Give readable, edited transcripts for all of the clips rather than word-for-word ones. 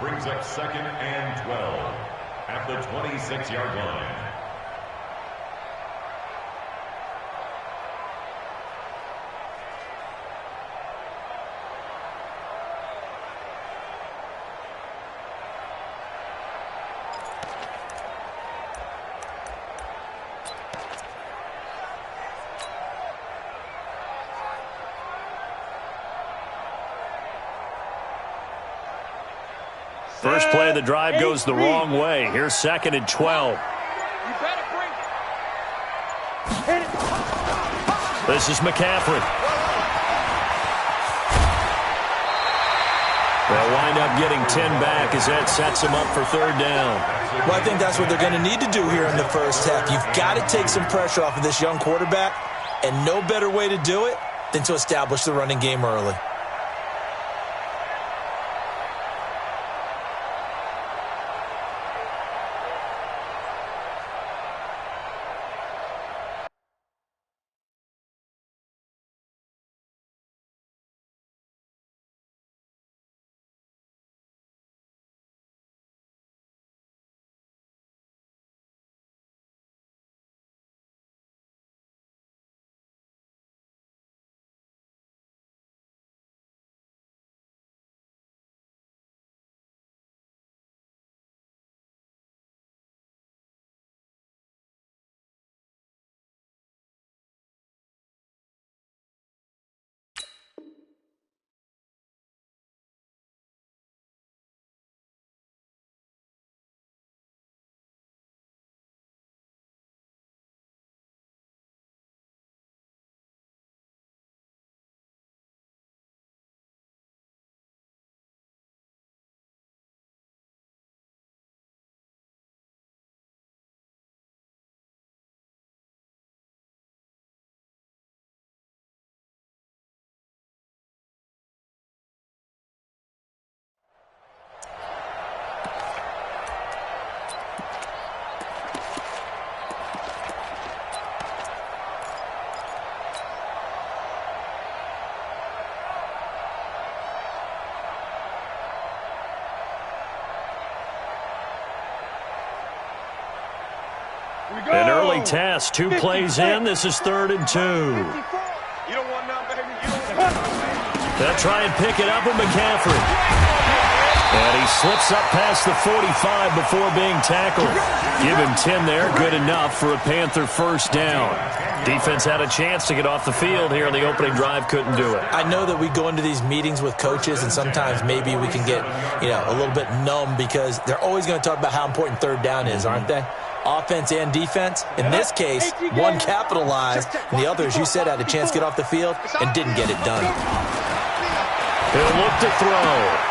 brings up 2nd and 12 at the 26-yard line. First play of the drive goes the wrong way. Here's 2nd and 12. This is McCaffrey. They'll wind up getting 10 back as that sets them up for 3rd down. Well, I think that's what they're going to need to do here in the first half. You've got to take some pressure off of this young quarterback, and no better way to do it than to establish the running game early. An early test. 2 plays in. This is 3rd and 2. They'll try and pick it up with McCaffrey. And he slips up past the 45 before being tackled. Give him 10 there. Good enough for a Panther first down. Defense had a chance to get off the field here in the opening drive. Couldn't do it. I know that we go into these meetings with coaches, and sometimes maybe we can get, a little bit numb because they're always going to talk about how important 3rd down is, aren't they? Offense and defense. In this case, one capitalized, and the other, as you said, had a chance to get off the field and didn't get it done. He'll look to throw.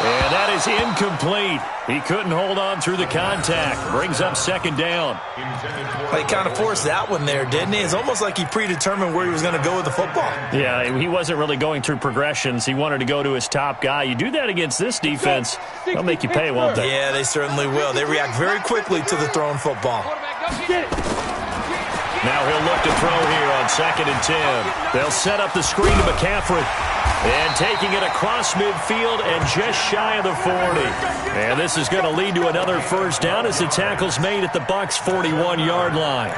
And that is incomplete. He couldn't hold on through the contact. Brings up 2nd down. He kind of forced that one there, didn't he? It's almost like he predetermined where he was going to go with the football. Yeah, he wasn't really going through progressions. He wanted to go to his top guy. You do that against this defense, they'll make you pay, won't they? Yeah, they certainly will. They react very quickly to the thrown football. Now he'll look to throw here on 2nd and 10. They'll set up the screen to McCaffrey. And taking it across midfield and just shy of the 40. And this is going to lead to another first down as the tackle's made at the Bucs' 41-yard line.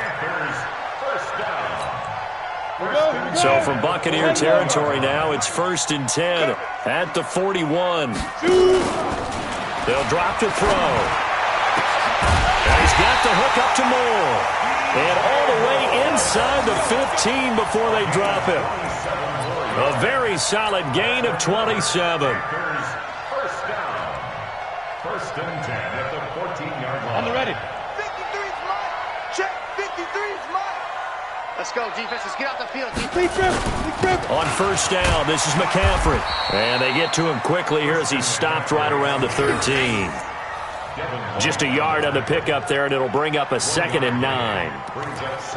So from Buccaneer territory now, it's 1st and 10 at the 41. They'll drop to throw. And he's got the hook up to Moore. And all the way inside the 15 before they drop it. A very solid gain of 27. First down. 1st and 10 at the 14-yard line. On the ready. 53's mine. Check. 53's mine. Let's go, defense. Let's get out the field. On 1st down, this is McCaffrey. And they get to him quickly here as he's stopped right around the 13. Just a yard on the pickup there, and it'll bring up a 2nd and 9.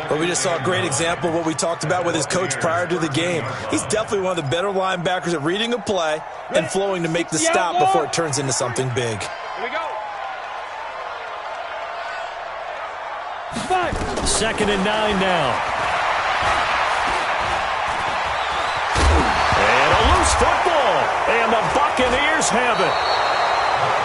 But we just saw a great example of what we talked about with his coach prior to the game. He's definitely one of the better linebackers at reading a play and flowing to make the stop before it turns into something big. Here we go. 2nd and 9 now. And a loose football, and the Buccaneers have it.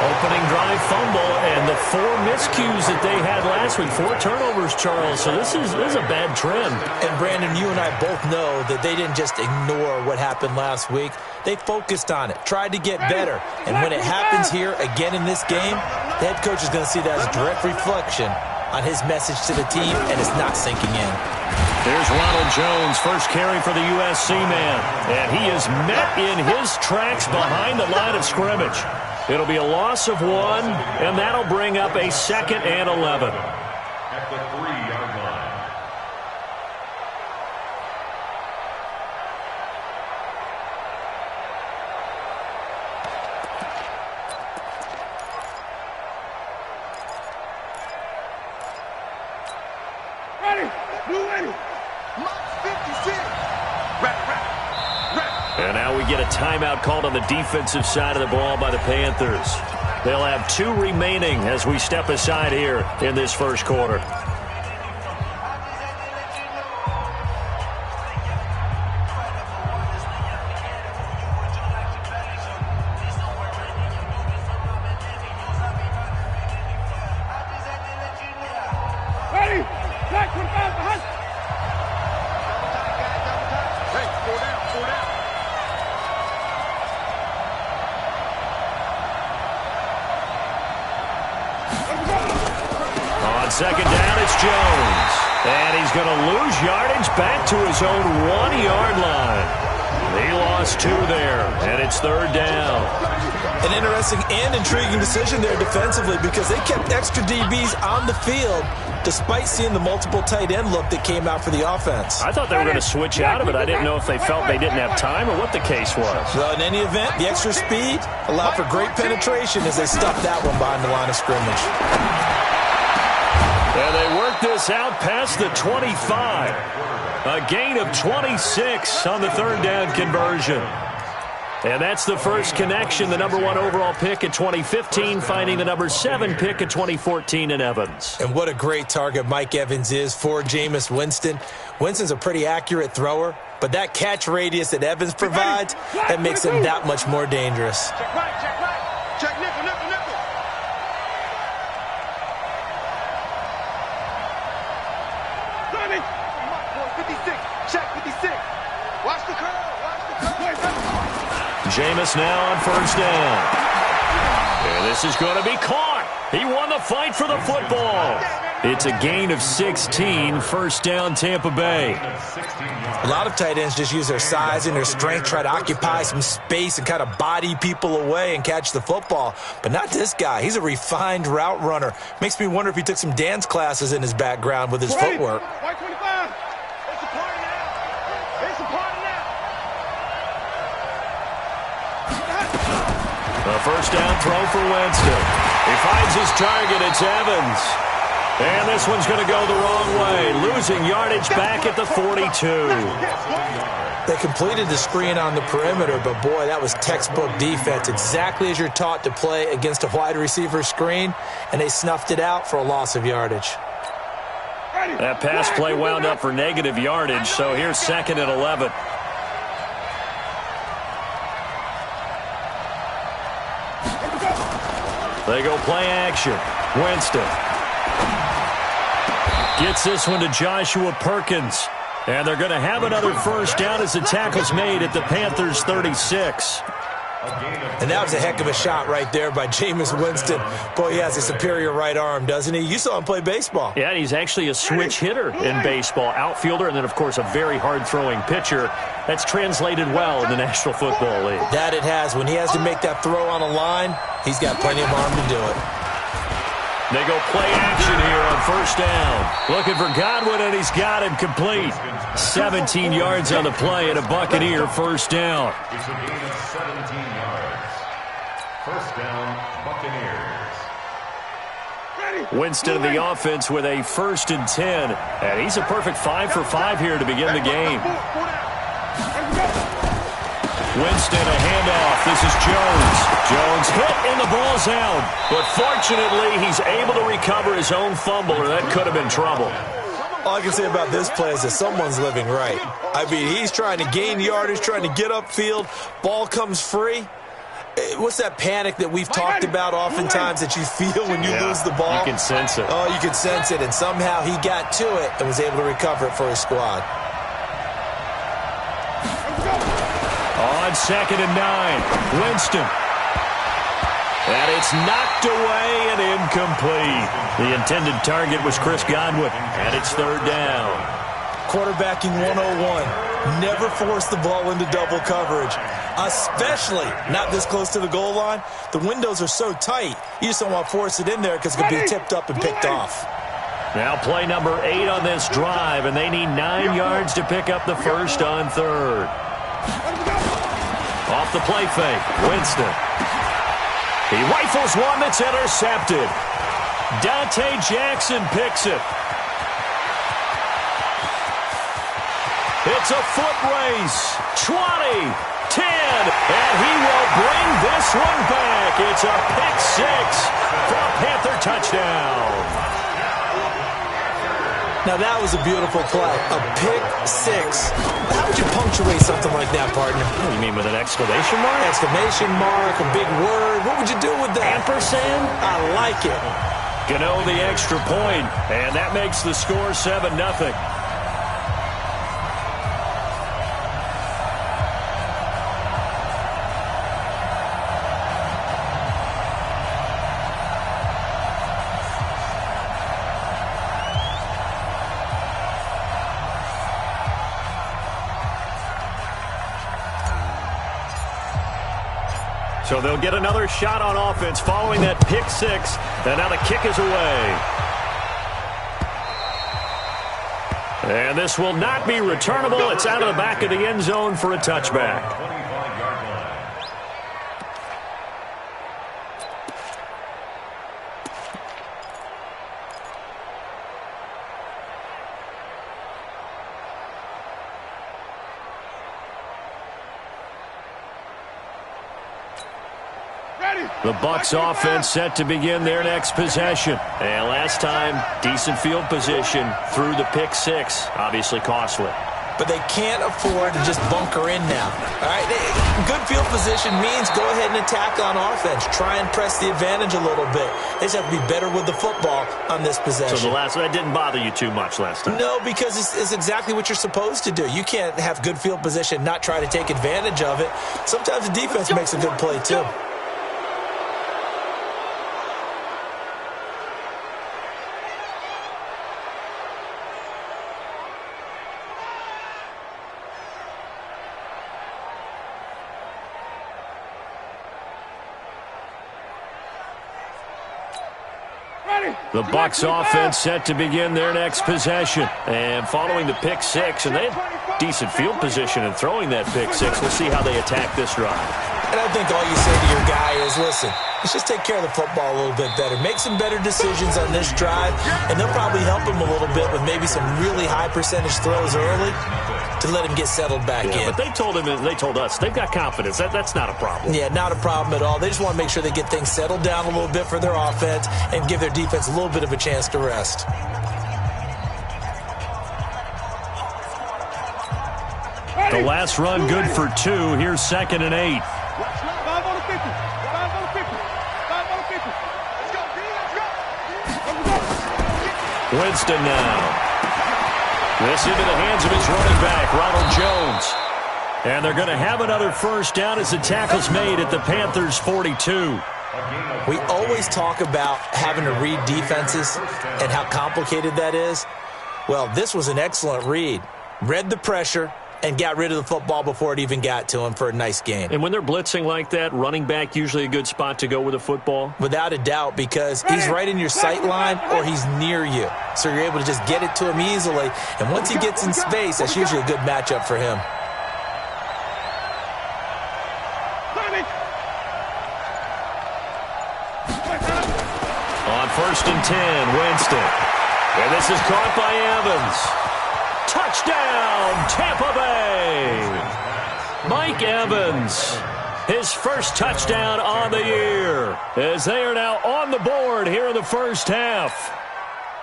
Opening drive fumble, and the 4 miscues that they had last week, 4 turnovers, Charles. So this is a bad trend. And, Brandon, you and I both know that they didn't just ignore what happened last week. They focused on it, tried to get better. And when it happens here again in this game, the head coach is going to see that as a direct reflection on his message to the team, and it's not sinking in. There's Ronald Jones, first carry for the USC man. And he is met in his tracks behind the line of scrimmage. It'll be a loss of 1, and that'll bring up a 2nd and 11. At the 3-yard line. Ready, blue ready. Mark 56. And now we get a timeout called on the defensive side of the ball by the Panthers. They'll have 2 remaining as we step aside here in this first quarter. Ready, black 25 behind. Hey, 4 down, 4 down. On second down, it's Jones. And he's going to lose yardage back to his own 1-yard line. He lost 2 there, and it's 3rd down. An interesting and intriguing decision there defensively because they kept extra DBs on the field despite seeing the multiple tight end look that came out for the offense. I thought they were going to switch out of it. I didn't know if they felt they didn't have time or what the case was. Well, in any event, the extra speed allowed for great penetration as they stuffed that one behind the line of scrimmage. And they work this out past the 25. A gain of 26 on the 3rd down conversion. And that's the first connection, the number 1 overall pick in 2015, finding the number 7 pick in 2014 in Evans. And what a great target Mike Evans is for Jameis Winston. Winston's a pretty accurate thrower, but that catch radius that Evans provides, that makes him that much more dangerous. Check right, check right. Check nickel, nickel, nickel. Ready. Mark 56. Check 56. Watch the curl. Watch the curl. Jameis now on first down. And this is going to be caught. He won the fight for the football. It's a gain of 16, first down Tampa Bay. A lot of tight ends just use their size and their strength, try to occupy some space and kind of body people away and catch the football. But not this guy. He's a refined route runner. Makes me wonder if he took some dance classes in his background with his footwork. White 25. It's a party now. It's a party now. A first down throw for Winston. He finds his target. It's Evans. And this one's going to go the wrong way. Losing yardage back at the 42. They completed the screen on the perimeter, but boy, that was textbook defense. Exactly as you're taught to play against a wide receiver screen, and they snuffed it out for a loss of yardage. That pass play wound up for negative yardage, so here's 2nd and 11. They go play action. Winston gets this one to Joshua Perkins. And they're going to have another first down as the tackle's made at the Panthers' 36. And that was a heck of a shot right there by Jameis Winston. Boy, he has a superior right arm, doesn't he? You saw him play baseball. Yeah, he's actually a switch hitter in baseball. Outfielder, and then, of course, a very hard-throwing pitcher. That's translated well in the National Football League. That it has. When he has to make that throw on a line, he's got plenty of arm to do it. They go play action here on first down. Looking for Godwin, and he's got him complete. 17 yards on the play, and a Buccaneer first down. It's a gain of 17 yards. First down, Buccaneers. Winston in the offense with a 1st and 10. And he's a perfect 5 for 5 here to begin the game. Winston, a handoff. This is Jones. Jones hit and the ball's out. But fortunately, he's able to recover his own fumble, or that could have been trouble. All I can say about this play is that someone's living right. I mean, he's trying to gain yardage, trying to get upfield. Ball comes free. What's that panic that we've talked about oftentimes that you feel when you lose the ball? You can sense it. Oh, you can sense it, and somehow he got to it and was able to recover it for his squad. On 2nd and 9, Winston. And it's knocked away and incomplete. The intended target was Chris Godwin, and it's 3rd down. Quarterbacking 101. Never force the ball into double coverage, especially not this close to the goal line. The windows are so tight, you just don't want to force it in there because it could be tipped up and picked off. Now play number 8 on this drive, and they need 9 yards to pick up the first on 3rd. Off the play fake, Winston. He rifles one that's intercepted. Dante Jackson picks it. It's a foot race. 20, 10, and he will bring this one back. It's a pick 6 for a Panther touchdown. Now, that was a beautiful play. A pick 6. How would you punctuate something like that, partner? What do you mean, with an exclamation mark? Exclamation mark, a big word. What would you do with that? Ampersand? I like it. Gano the extra point, and that makes the score 7-0. So they'll get another shot on offense following that pick 6, and now the kick is away. And this will not be returnable. It's out of the back of the end zone for a touchback. The Bucs offense set to begin their next possession. And last time, decent field position through the pick 6. Obviously costly. But they can't afford to just bunker in now. All right, good field position means go ahead and attack on offense. Try and press the advantage a little bit. They just have to be better with the football on this possession. So that didn't bother you too much last time? No, because it's exactly what you're supposed to do. You can't have good field position, not try to take advantage of it. Sometimes the defense makes a good play too. The Bucs offense set to begin their next possession. And following the pick 6, and they have decent field position in throwing that pick 6. We'll see how they attack this drive. And I think all you say to your guy is, listen, let's just take care of the football a little bit better. Make some better decisions on this drive, and they'll probably help him a little bit with maybe some really high percentage throws early to let him get settled back in. But they told him, and they told us, they've got confidence. That's not a problem. Yeah, not a problem at all. They just want to make sure they get things settled down a little bit for their offense and give their defense a little bit of a chance to rest. The last run good for 2. Here's 2nd and 8. Winston now. This into the hands of his running back, Ronald Jones. And they're going to have another first down as the tackle's made at the Panthers' 42. We always talk about having to read defenses and how complicated that is. Well, this was an excellent read. Read the pressure and got rid of the football before it even got to him for a nice gain. And when they're blitzing like that, running back usually a good spot to go with the football? Without a doubt, because he's right in your sight line or he's near you. So you're able to just get it to him easily. And once he gets in space, that's usually a good matchup for him. On 1st and 10, Winston. And this is caught by Evans. Touchdown, Tampa Bay! Mike Evans, his first touchdown on the year, as they are now on the board here in the first half.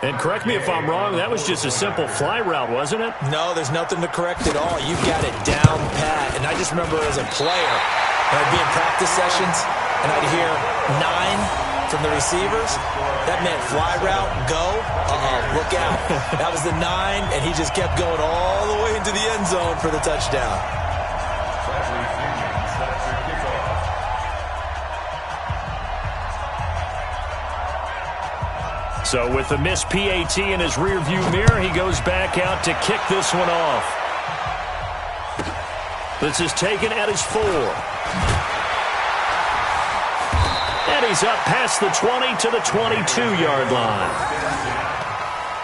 And correct me if I'm wrong, that was just a simple fly route, wasn't it? No, there's nothing to correct at all. You've got it down pat. And I just remember as a player, When I'd be in practice sessions, and I'd hear 9 from the receivers, that meant fly route, go, look out. That was the 9, and he just kept going all the way into the end zone for the touchdown. So with the missed PAT in his rearview mirror, he goes back out to kick this one off. This is taken at his 4. And he's up past the 20 to the 22-yard line.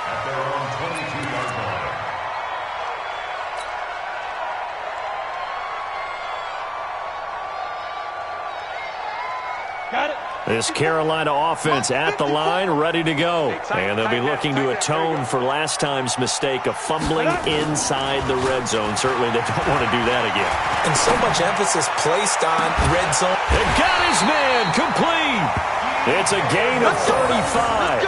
At their own 22-yard line. Got it. This Carolina offense at the line, ready to go. And they'll be looking to atone for last time's mistake of fumbling inside the red zone. Certainly they don't want to do that again. And so much emphasis placed on red zone. They got his man complete. It's a gain of 35.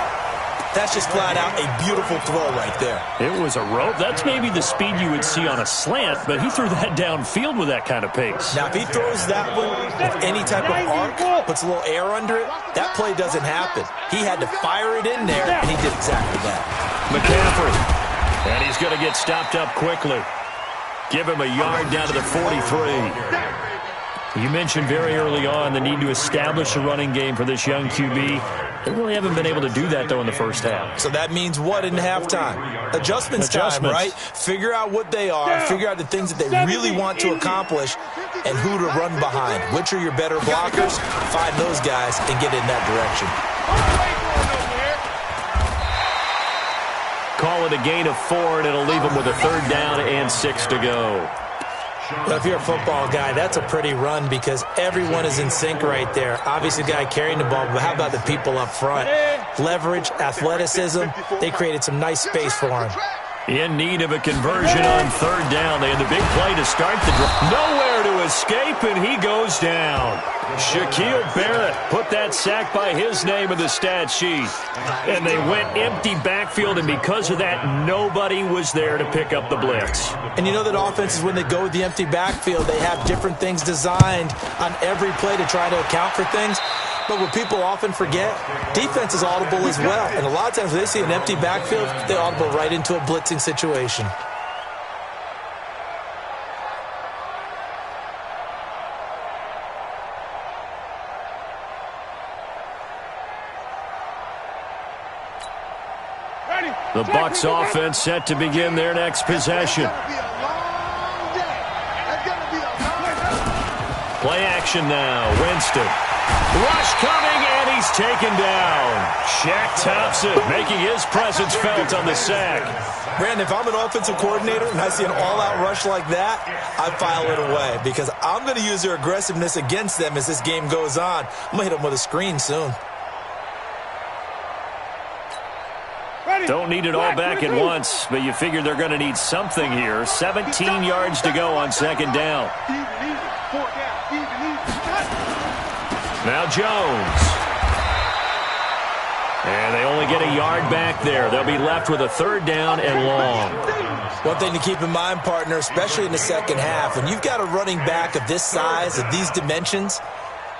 That's just flat out a beautiful throw right there. It was a rope. That's maybe the speed you would see on a slant, but he threw that downfield with that kind of pace. Now, if he throws that one with any type of arc, puts a little air under it, that play doesn't happen. He had to fire it in there, and he did exactly that. McCaffrey. And he's going to get stopped up quickly. Give him a yard down to the 43. You mentioned very early on the need to establish a running game for this young QB. They really haven't been able to do that, though, in the first half. So that means what in halftime? Adjustments time, right? Figure out what they are, figure out the things that they really want to accomplish, and who to run behind. Which are your better blockers? Find those guys and get in that direction. Call it a gain of 4, and it'll leave them with a 3rd down and 6 to go. But if you're a football guy, that's a pretty run because everyone is in sync right there. Obviously, the guy carrying the ball, but how about the people up front? Leverage, athleticism, they created some nice space for him. In need of a conversion on 3rd down. They had the big play to start the drive. Nowhere to escape, and he goes down. Shaquille Barrett put that sack by his name in the stat sheet. And they went empty backfield, and because of that, nobody was there to pick up the blitz. And you know that offenses, when they go with the empty backfield, they have different things designed on every play to try to account for things. But what people often forget, defense is audible as well. And a lot of times when they see an empty backfield, they audible right into a blitzing situation. The Bucs offense set to begin their next possession. Play action now. Winston. Rush coming, and he's taken down. Shaq Thompson making his presence felt on the sack. Brandon, if I'm an offensive coordinator and I see an all-out rush like that, I file it away because I'm going to use their aggressiveness against them as this game goes on. I'm going to hit them with a screen soon. Don't need it all back at once, but you figure they're going to need something here. 17 yards to go on 2nd down. Now Jones. And they only get a yard back there. They'll be left with a 3rd down and long. One thing to keep in mind, partner, especially in the second half, when you've got a running back of this size, of these dimensions,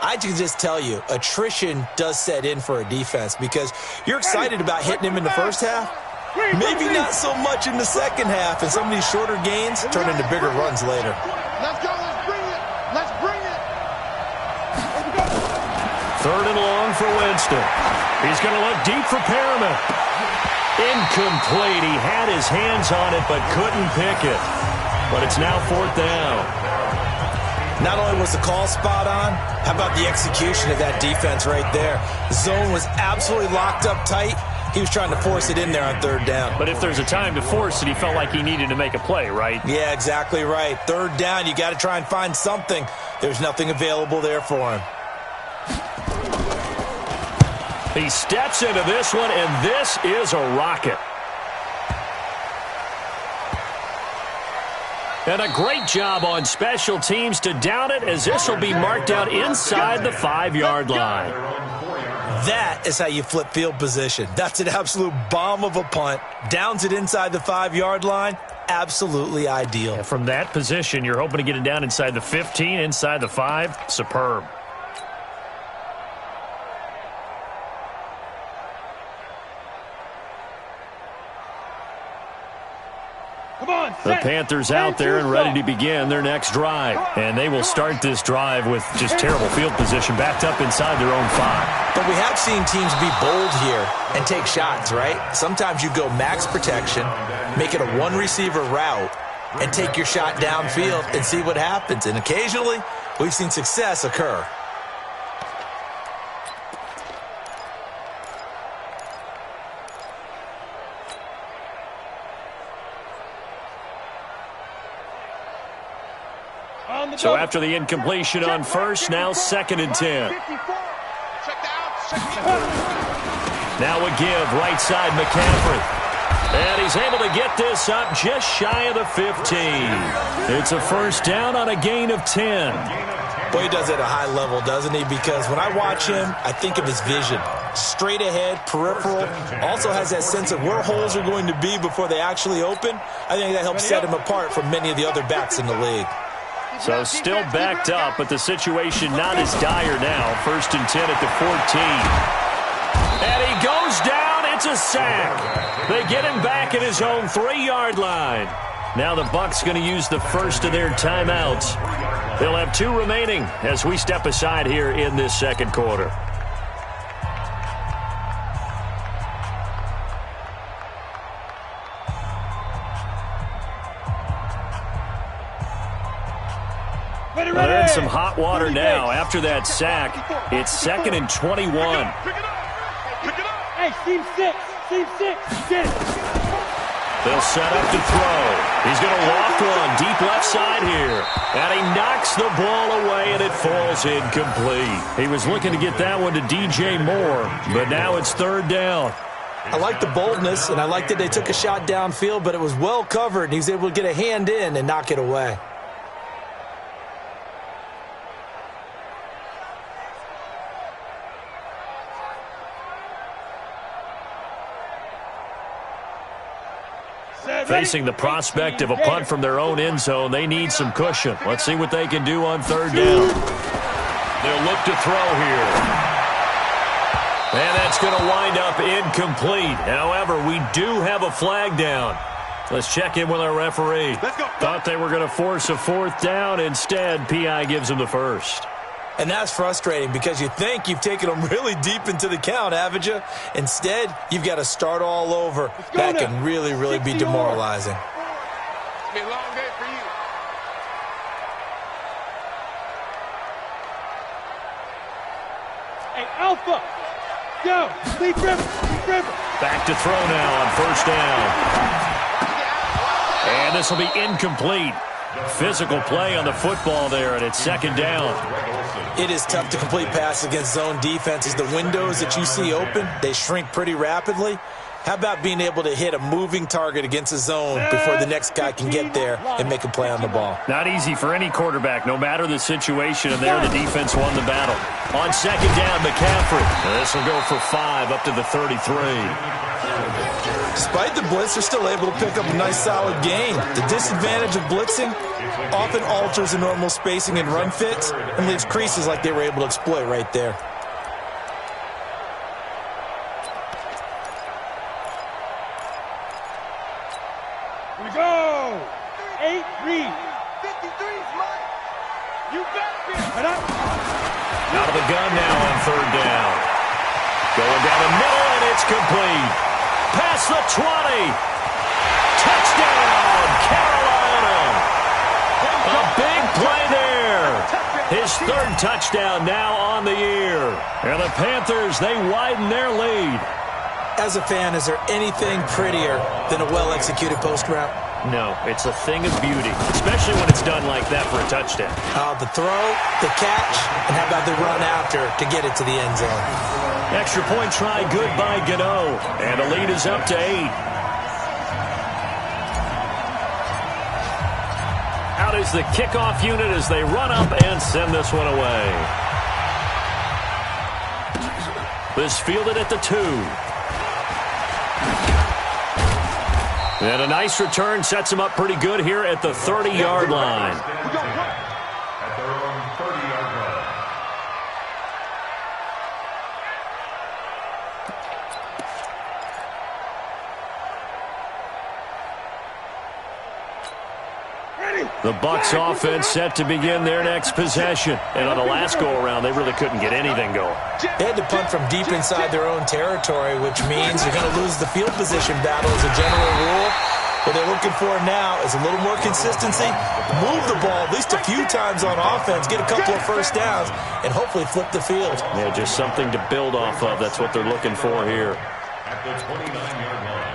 I can just tell you, attrition does set in for a defense because you're excited about hitting him in the first half. Maybe not so much in the second half, and some of these shorter gains turn into bigger runs later. Let's go. Let's bring it. Let's bring it. 3rd and long for Winston. He's going to look deep for Perriman. Incomplete. He had his hands on it but couldn't pick it. But it's now 4th down. Not only was the call spot on, how about the execution of that defense right there? The zone was absolutely locked up tight. He was trying to force it in there on 3rd down. But if there's a time to force it, he felt like he needed to make a play, right? Yeah, exactly right. 3rd down, you got to try and find something. There's nothing available there for him. He steps into this one, and this is a rocket. And a great job on special teams to down it, as this will be marked out inside the 5-yard line. That is how you flip field position. That's an absolute bomb of a punt. Downs it inside the 5-yard line. absolutely ideal. And from that position, you're hoping to get it down inside the 15, inside the 5. Superb. The Panthers out there and ready to begin their next drive. And they will start this drive with just terrible field position, backed up inside their own 5. But we have seen teams be bold here and take shots, right? Sometimes you go max protection, make it a one-receiver route, and take your shot downfield and see what happens. And occasionally, we've seen success occur. So after the incompletion on first, now 2nd and 10. Now a give, right side, McCaffrey. And he's able to get this up just shy of the 15. It's a first down on a gain of 10. Boy, he does it at a high level, doesn't he? Because when I watch him, I think of his vision. Straight ahead, peripheral. Also has that sense of where holes are going to be before they actually open. I think that helps set him apart from many of the other backs in the league. So still backed up, but the situation not as dire now. 1st and 10 at the 14. And he goes down. It's a sack. They get him back at his own 3-yard line. Now the Bucs going to use the first of their timeouts. They'll have 2 remaining as we step aside here in this second quarter. Well, they're in some hot water now. After that sack, it's 2nd and 21. Hey, team 6. Get it. They'll set up to throw. He's going to walk one deep left side here. And he knocks the ball away, and it falls incomplete. He was looking to get that one to DJ Moore, but now it's 3rd down. I like the boldness, and I like that they took a shot downfield, but it was well covered, and he was able to get a hand in and knock it away. Facing the prospect of a punt from their own end zone, they need some cushion. Let's see what they can do on 3rd down. They'll look to throw here. And that's going to wind up incomplete. However, we do have a flag down. Let's check in with our referee. Thought they were going to force a 4th down. Instead, PI gives them the first. And that's frustrating because you think you've taken them really deep into the count, haven't you? Instead, you've got to start all over. That can really, really be demoralizing. It's been a long day for you. Hey, Alpha. Go. Lead River. Back to throw now on 1st down. And this will be incomplete. Physical play on the football there, and it's 2nd down. It is tough to complete passes against zone defenses. The windows that you see open, they shrink pretty rapidly. How about being able to hit a moving target against a zone before the next guy can get there and make a play on the ball? Not easy for any quarterback, no matter the situation, and there the defense won the battle. On 2nd down, McCaffrey. This will go for 5 up to the 33. Despite the blitz, they're still able to pick up a nice, solid gain. The disadvantage of blitzing often alters the normal spacing and run fits and leaves creases like they were able to exploit right there. Here we go. 8 read. 53's mine. You got it. Out of the gun now on 3rd down. Going down the middle, and it's complete. Past the 20. Touchdown, Carolina. A big play there. His 3rd touchdown now on the year. And the Panthers, they widen their lead. As a fan, is there anything prettier than a well-executed post route? No, it's a thing of beauty, especially when it's done like that for a touchdown. The throw, the catch, and how about the run after to get it to the end zone? Extra point try good by Gano, and the lead is up to 8. Out is the kickoff unit as they run up and send this one away. This fielded at the 2. And a nice return sets them up pretty good here at the 30-yard line. At their own 30-yard line. The Bucs offense set to begin their next possession. And on the last go-around, they really couldn't get anything going. They had to punt from deep inside their own territory, which means you're going to lose the field position battle as a general rule. What they're looking for now is a little more consistency, move the ball at least a few times on offense, get a couple of first downs, and hopefully flip the field. Yeah, just something to build off of. That's what they're looking for here. At the 29-yard line.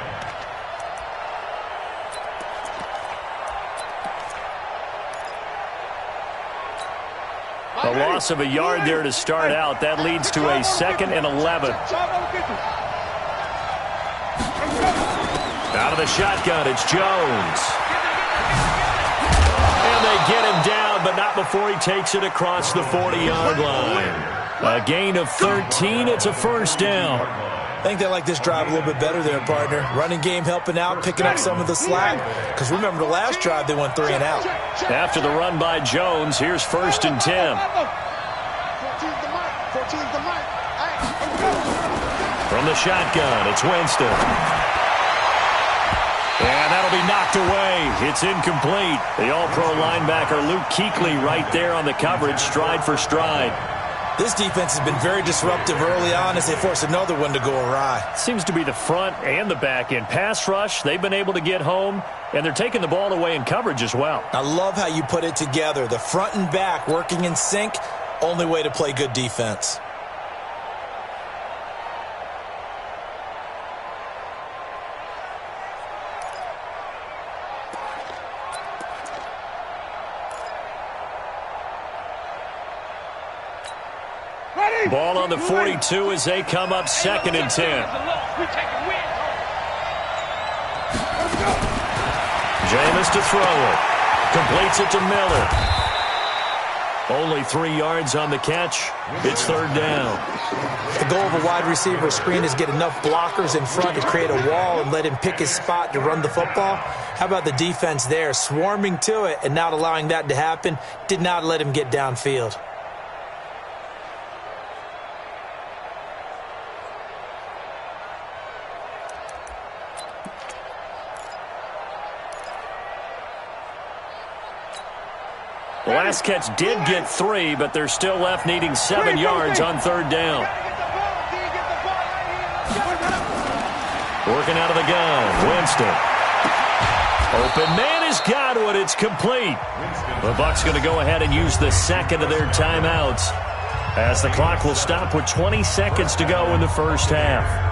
A loss of a yard there to start out. That leads to a 2nd and 11. Out of the shotgun, it's Jones. And they get him down, but not before he takes it across the 40-yard line. A gain of 13. It's a first down. I think they like this drive a little bit better there, partner. Running game helping out, picking up some of the slack. Because remember, the last drive, they went 3 and out. After the run by Jones, here's 1st and 10. From the shotgun, it's Winston. And that'll be knocked away. It's incomplete. The all-pro linebacker Luke Kuechly right there on the coverage, stride for stride. This defense has been very disruptive early on as they force another one to go awry. Seems to be the front and the back end. Pass rush, they've been able to get home, and they're taking the ball away in coverage as well. I love how you put it together. The front and back working in sync, only way to play good defense. Ball on the 42 as they come up 2nd and 10. Jameis to throw it. Completes it to Miller. Only 3 yards on the catch. It's 3rd down. The goal of a wide receiver screen is get enough blockers in front to create a wall and let him pick his spot to run the football. How about the defense there, swarming to it and not allowing that to happen? Did not let him get downfield. The last catch did get 3, but they're still left needing 7 yards on 3rd down. Working out of the gun, Winston. Open man has got it. It's complete. The Bucs going to go ahead and use the 2nd of their timeouts as the clock will stop with 20 seconds to go in the first half.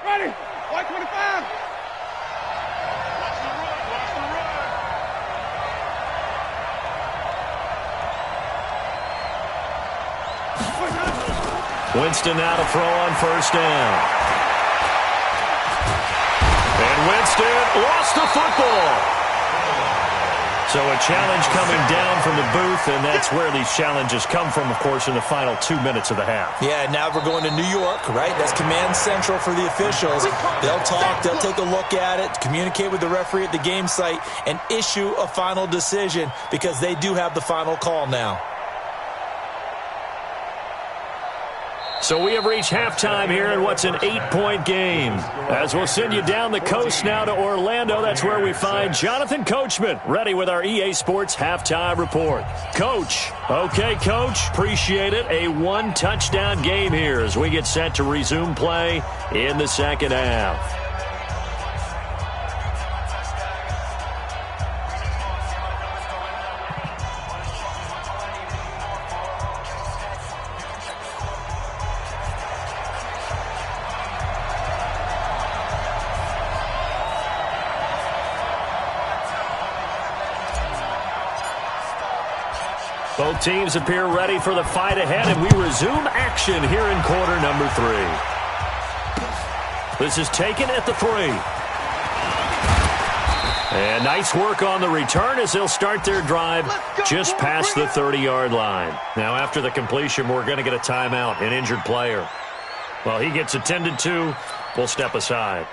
Ready. White 25. Watch the run. Watch the run. Winston now to throw on first down. And Winston lost the football. So a challenge coming down from the booth, and that's where these challenges come from, of course, in the final 2 minutes of the half. Yeah, now we're going to New York, right? That's command central for the officials. They'll talk, they'll take a look at it, communicate with the referee at the game site, and issue a final decision because they do have the final call now. So we have reached halftime here in what's an 8-point game. As we'll send you down the coast now to Orlando, that's where we find Jonathan Coachman, ready with our EA Sports Halftime Report. Coach. Okay, Coach. Appreciate it. A one-touchdown game here as we get set to resume play in the second half. Both teams appear ready for the fight ahead, and we resume action here in quarter number 3. This is taken at the 3. And nice work on the return as they'll start their drive just past the 30-yard line. Now, after the completion, we're going to get a timeout, an injured player. While he gets attended to, we'll step aside.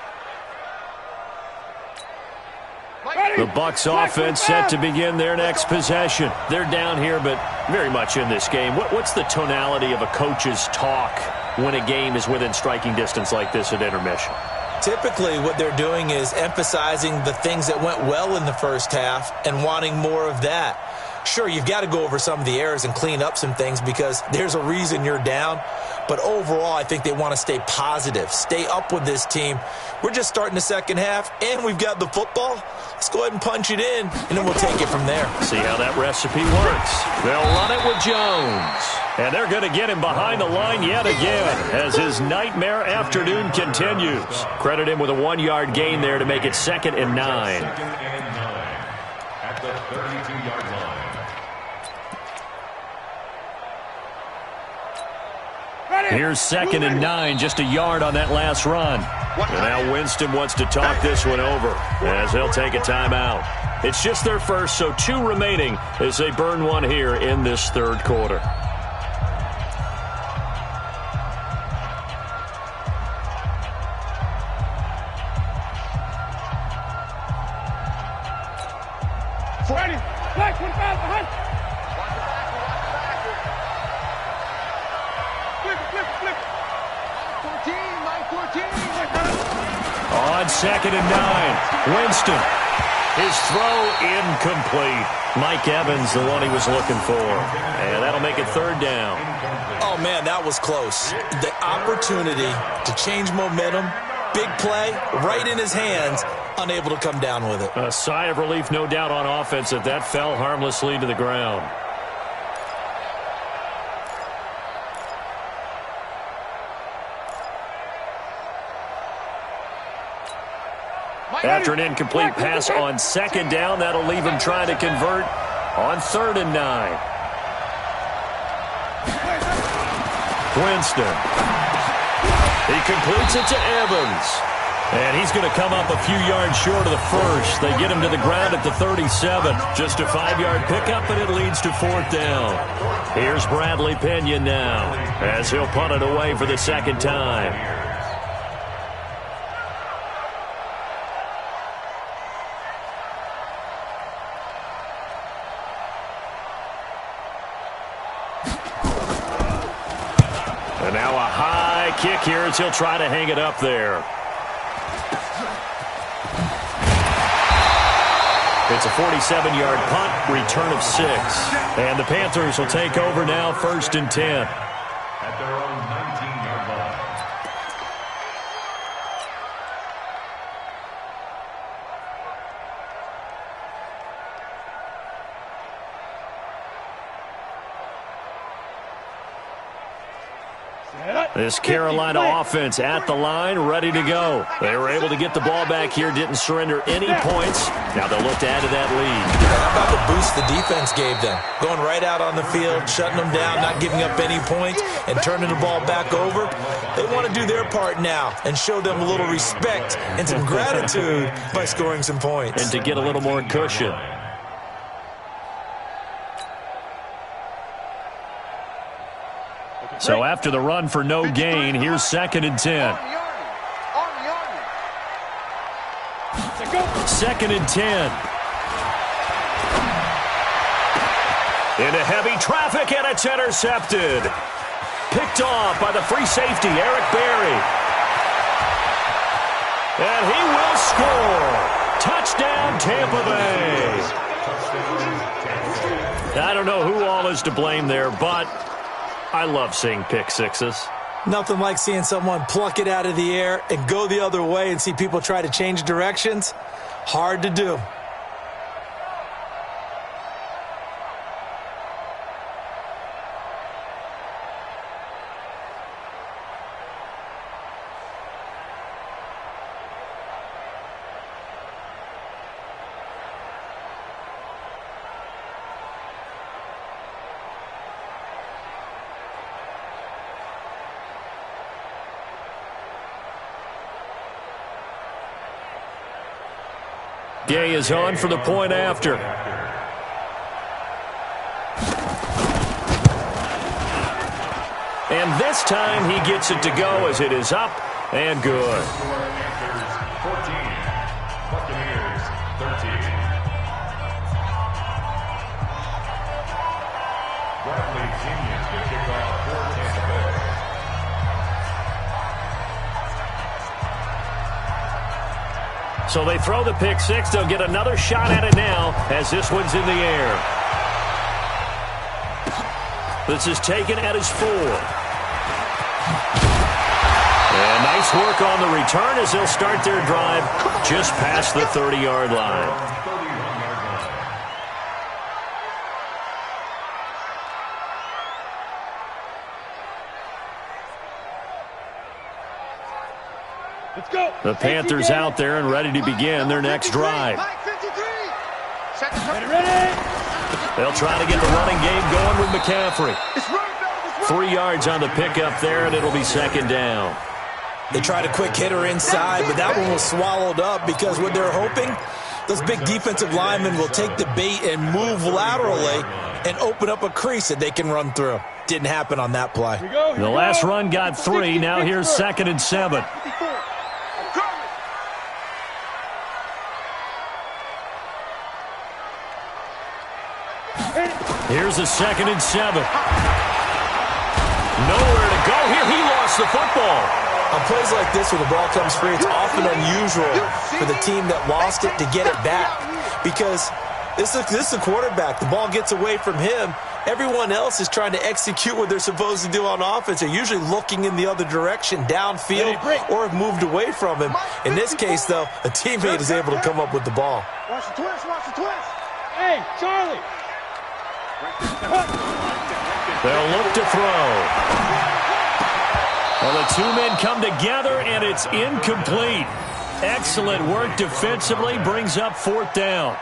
The Bucs offense set to begin their next possession. They're down here, but very much in this game. What's the tonality of a coach's talk when a game is within striking distance like this at intermission? Typically, what they're doing is emphasizing the things that went well in the first half and wanting more of that. Sure, you've got to go over some of the errors and clean up some things because there's a reason you're down. But overall, I think they want to stay positive, stay up with this team. We're just starting the second half, and we've got the football. Let's go ahead and punch it in, and then we'll take it from there. See how that recipe works. They'll run it with Jones. And they're going to get him behind the line yet again as his nightmare afternoon continues. Credit him with a 1-yard gain there to make it 2nd and 9. At the 32-yard line. Here's 2nd and 9, just a yard on that last run. And now Winston wants to talk this one over as he'll take a timeout. It's just their first, so 2 remaining as they burn one here in this third quarter. Ready. Black 25 behind. Flip. 14, line 14. On 2nd and 9, Winston. His throw incomplete. Mike Evans, the one he was looking for. And that'll make it 3rd down. Oh, man, that was close. The opportunity to change momentum, big play, right in his hands, unable to come down with it. A sigh of relief, no doubt, on offense that fell harmlessly to the ground. After an incomplete pass on 2nd down, that'll leave him trying to convert on 3rd and 9. Winston. He completes it to Evans. And he's going to come up a few yards short of the first. They get him to the ground at the 37. Just a 5-yard pickup, and it leads to 4th down. Here's Bradley Pena now as he'll punt it away for the 2nd time. And now a high kick here as he'll try to hang it up there. It's a 47-yard punt, return of 6. And the Panthers will take over now, 1st and 10. At their own 19-yard line. Set up. This Carolina offense at the line, ready to go. They were able to get the ball back here, didn't surrender any points. Now they'll look to add to that lead. How about the boost the defense gave them? Going right out on the field, shutting them down, not giving up any points, and turning the ball back over. They want to do their part now and show them a little respect and some gratitude by scoring some points. And to get a little more cushion. So after the run for no gain, here's 2nd and 10. 2nd and 10. Into heavy traffic, and it's intercepted. Picked off by the free safety, Eric Berry. And he will score. Touchdown, Tampa Bay. I don't know who all is to blame there, but I love seeing pick sixes. Nothing like seeing someone pluck it out of the air and go the other way and see people try to change directions. Hard to do. Gay is on for the point after. And this time he gets it to go as it is up and good. 14, Buccaneers 13. Bradley Genius to kick off for Tampa Bay. So they throw the pick six. They'll get another shot at it now as this one's in the air. This is taken at his 4. And nice work on the return as they'll start their drive just past the 30-yard line. Let's go. The Panthers out there and ready to begin their next drive. They'll try to get the running game going with McCaffrey. 3 yards on the pickup there, and it'll be 2nd down. They tried a quick hitter inside, but that one was swallowed up because what they're hoping, those big defensive linemen will take the bait and move laterally and open up a crease that they can run through. Didn't happen on that play. The last run got 3. Now here's 2nd and 7. Here's a 2nd and 7. Nowhere to go here. He lost the football. On plays like this, when the ball comes free, it's often unusual for the team that lost it to get it back. Because this is a quarterback. The ball gets away from him. Everyone else is trying to execute what they're supposed to do on offense. They're usually looking in the other direction, downfield, or have moved away from him. In this case, though, a teammate is able to come up with the ball. Watch the twist, watch the twist. Hey, Charlie. They'll look to throw. Well, the two men come together, and it's incomplete. Excellent work defensively, brings up 4th down.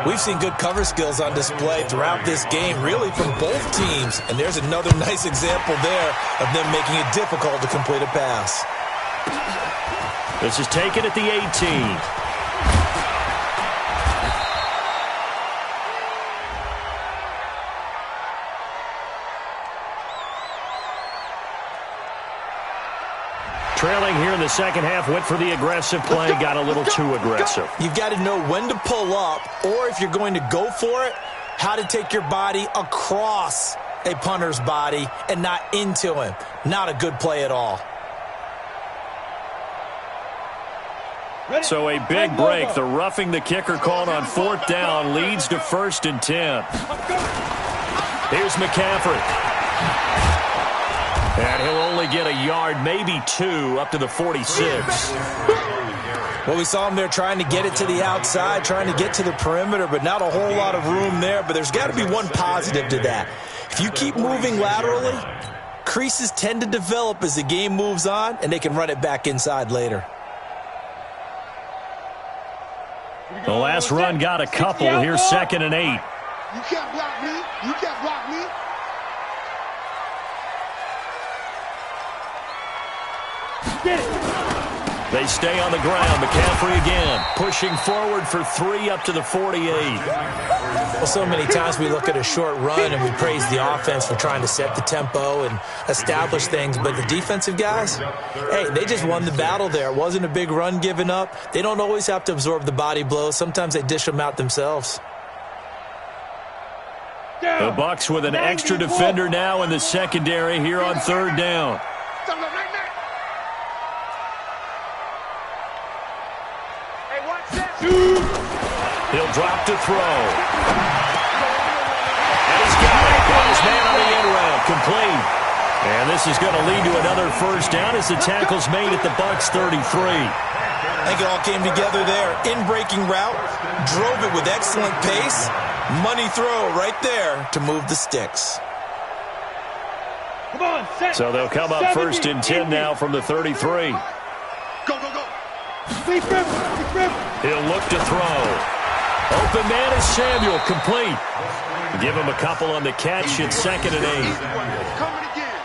We've seen good cover skills on display throughout this game, really from both teams. And there's another nice example there of them making it difficult to complete a pass. This is taken at the 18. Trailing here in the second half, went for the aggressive play, got a little too aggressive. You've got to know when to pull up, or if you're going to go for it, how to take your body across a punter's body and not into him. Not a good play at all. So a big break. The roughing the kicker called on 4th down leads to 1st and 10. Here's McCaffrey. And he'll only get a yard, maybe 2, up to the 46. Well, we saw him there trying to get it to the outside, trying to get to the perimeter, but not a whole lot of room there. But there's got to be one positive to that. If you keep moving laterally, creases tend to develop as the game moves on, and they can run it back inside later. The last run got a couple. Here's 2nd and 8. You can't block me. You can't block me. Get it. They stay on the ground. McCaffrey again, pushing forward for 3 up to the 48. Well, so many times we look at a short run and we praise the offense for trying to set the tempo and establish things, but the defensive guys, hey, they just won the battle there. It wasn't a big run given up. They don't always have to absorb the body blows. Sometimes they dish them out themselves. The Bucs with an extra defender now in the secondary here on 3rd down. He'll drop to throw. And he's got it. Got his man on the end route. Complete. And this is going to lead to another 1st down as the tackle's made at the Bucs 33. I think it all came together there. In-breaking route. Drove it with excellent pace. Money throw right there to move the sticks. So they'll come up 1st and 10 now from the 33. Go, go, go. He'll look to throw. Open man is Samuel, complete. Give him a couple on the catch. It's 2nd and 8. Coming again.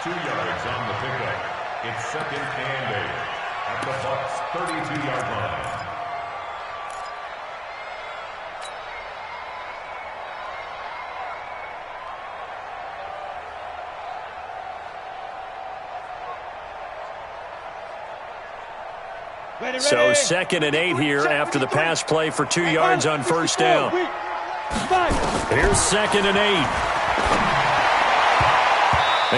2 yards on the pickup. It's 2nd and 8 at the Bucs 32-yard line. So 2nd and 8 here after the pass play for 2 yards on 1st down. Here's 2nd and 8.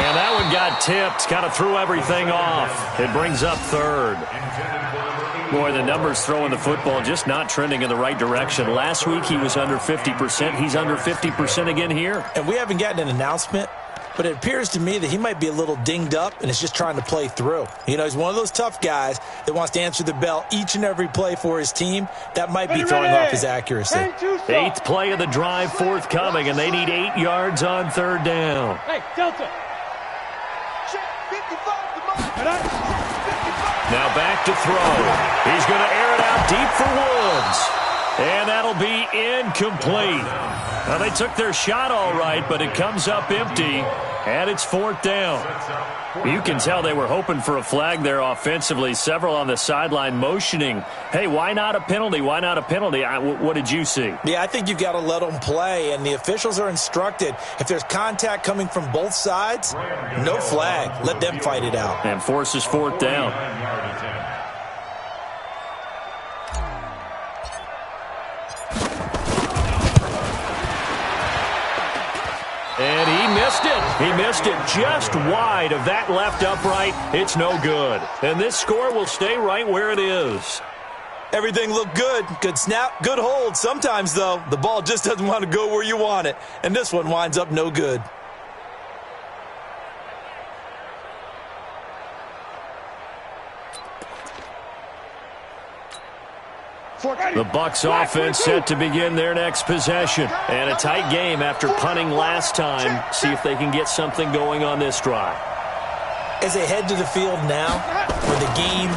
And that one got tipped. Kind of threw everything off. It brings up 3rd. Boy, the numbers throwing the football just not trending in the right direction. Last week he was under 50%. He's under 50% again here. And we haven't gotten an announcement, but it appears to me that he might be a little dinged up and is just trying to play through. You know, he's one of those tough guys that wants to answer the bell each and every play for his team. That might be throwing off his accuracy. 8th play of the drive forthcoming, and they need 8 yards on 3rd down. Hey, Delta. Check 55 to mine. Now back to throw. He's going to air it out deep for Woods. And that'll be incomplete. Well, they took their shot all right, but it comes up empty, and it's 4th down. You can tell they were hoping for a flag there offensively. Several on the sideline motioning, hey, why not a penalty? Why not a penalty? What did you see? Yeah, I think you've got to let them play, and the officials are instructed. If there's contact coming from both sides, no flag. Let them fight it out. And forces 4th down. And he missed it. He missed it just wide of that left upright. It's no good. And this score will stay right where it is. Everything looked good. Good snap, good hold. Sometimes, though, the ball just doesn't want to go where you want it. And this one winds up no good. The Bucs offense set to begin their next possession. And a tight game after punting last time. See if they can get something going on this drive. As they head to the field now, with the game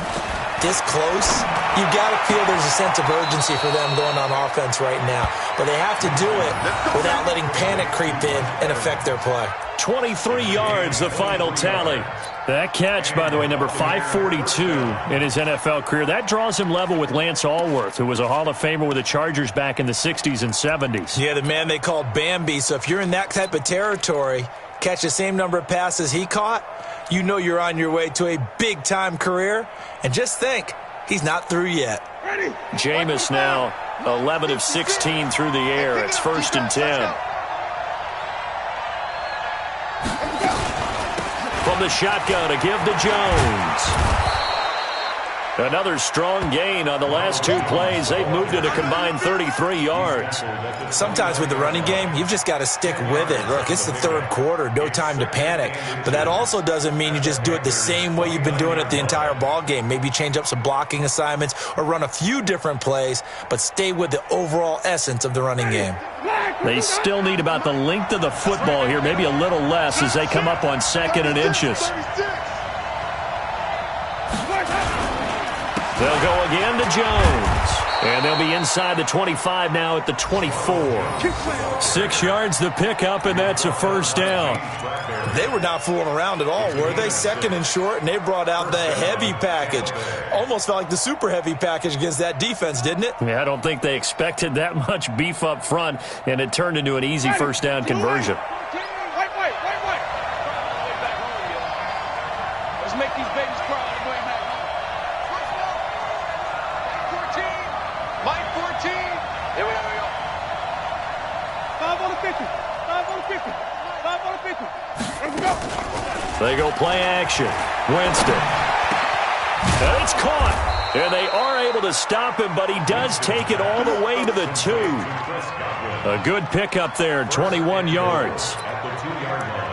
this close, you got to feel there's a sense of urgency for them going on offense right now. But they have to do it without letting panic creep in and affect their play. 23 yards, the final tally. That catch, by the way, number 542 in his NFL career. That draws him level with Lance Allworth, who was a Hall of Famer with the Chargers back in the 60s and 70s. Yeah, the man they called Bambi. So if you're in that type of territory, catch the same number of passes he caught, you know you're on your way to a big-time career. And just think, he's not through yet. Jameis now 11 of 16 through the air. It's 1st and 10. From the shotgun to give to Jones. Another strong gain on the last 2 plays. They've moved it a combined 33 yards. Sometimes with the running game, you've just got to stick with it. Look, it's the 3rd quarter, no time to panic. But that also doesn't mean you just do it the same way you've been doing it the entire ball game. Maybe change up some blocking assignments or run a few different plays, but stay with the overall essence of the running game. They still need about the length of the football here, maybe a little less as they come up on 2nd and inches. They'll go again to Jones. And they'll be inside the 25 now at the 24. 6 yards the pickup, and that's a first down. They were not fooling around at all, were they? 2nd and short, and they brought out the heavy package. Almost felt like the super heavy package against that defense, didn't it? Yeah, I don't think they expected that much beef up front, and it turned into an easy first down conversion. Wait. Let's make these babies cry on the way back home. 14. Mike 14. Here we go. 5 on the 50. 5 on the 50. 5 on the 50. Let's go. They go play action. Winston. And it's caught. And they are able to stop him, but he does take it all the way to the 2. A good pickup there, 21 yards. At the 2-yard line.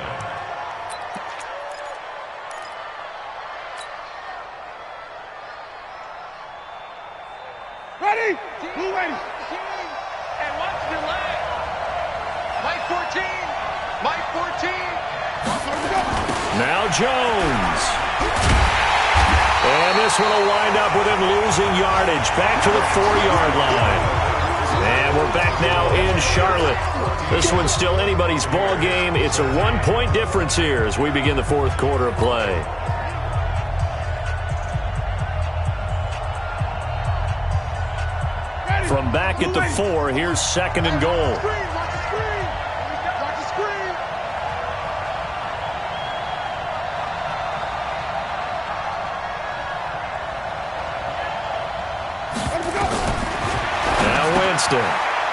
Ready? Blue ready. And watch the leg. Mike 14. Mike 14. Now Jones. And this one will wind up with him losing yardage. Back to the 4-yard line. And we're back now in Charlotte. This one's still anybody's ball game. It's a 1-point difference here as we begin the 4th quarter of play. From back at the 4, here's 2nd and goal.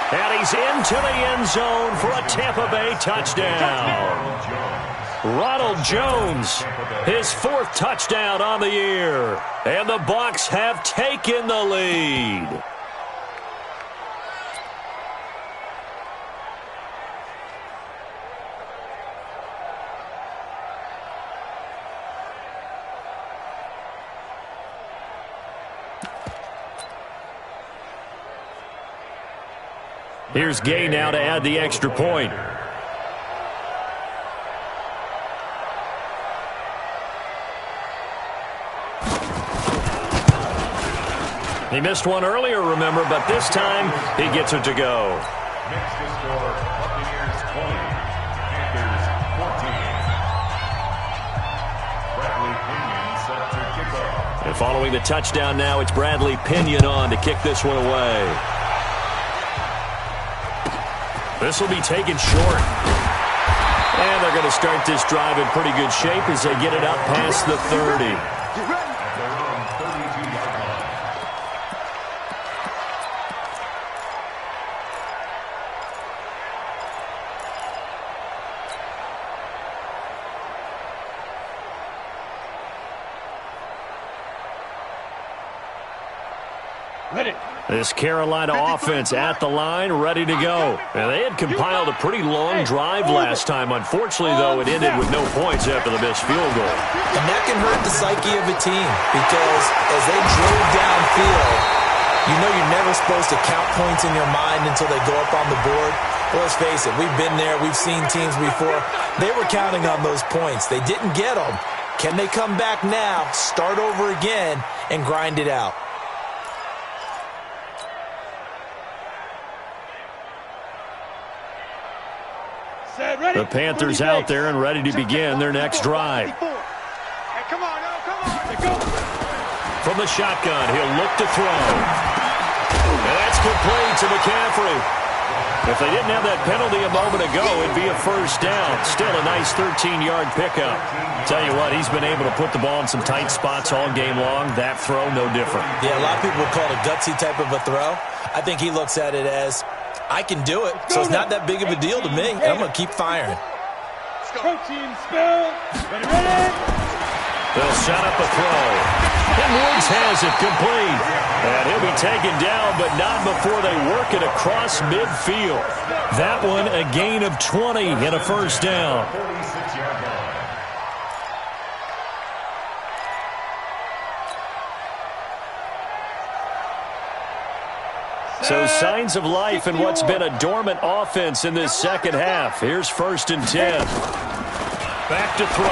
And he's into the end zone for a Tampa Bay touchdown. Ronald Jones, his 4th touchdown on the year. And the Bucs have taken the lead. Here's Gay now to add the extra point. He missed one earlier, remember, but this time he gets it to go. Next to score, Buccaneers 20, Panthers 14. Bradley Pinion set to kick off. And following the touchdown now, it's Bradley Pinion on to kick this one away. This will be taken short. And they're going to start this drive in pretty good shape as they get it up past the 30. At their own 32-yard line. Ready. This Carolina offense at the line, ready to go. And they had compiled a pretty long drive last time. Unfortunately, though, it ended with no points after the missed field goal. And that can hurt the psyche of a team because as they drove downfield, you know you're never supposed to count points in your mind until they go up on the board. Well, let's face it, we've been there. We've seen teams before. They were counting on those points. They didn't get them. Can they come back now, start over again, and grind it out? The Panthers out there and ready to begin their next drive. Come on, go. From the shotgun, he'll look to throw. And that's complete to McCaffrey. If they didn't have that penalty a moment ago, it'd be a first down. Still a nice 13-yard pickup. Tell you what, he's been able to put the ball in some tight spots all game long. That throw, no different. Yeah, a lot of people would call it a gutsy type of a throw. I think he looks at it as, I can do it, so it's not that big of a deal to me, and I'm going to keep firing. Protein spell. Ready? They'll set up a throw. And Woods has it complete. And he'll be taken down, but not before they work it across midfield. That one, a gain of 20 and a first down. 46-yard line. So signs of life in what's been a dormant offense in this second half. Here's 1st and 10. Back to throw.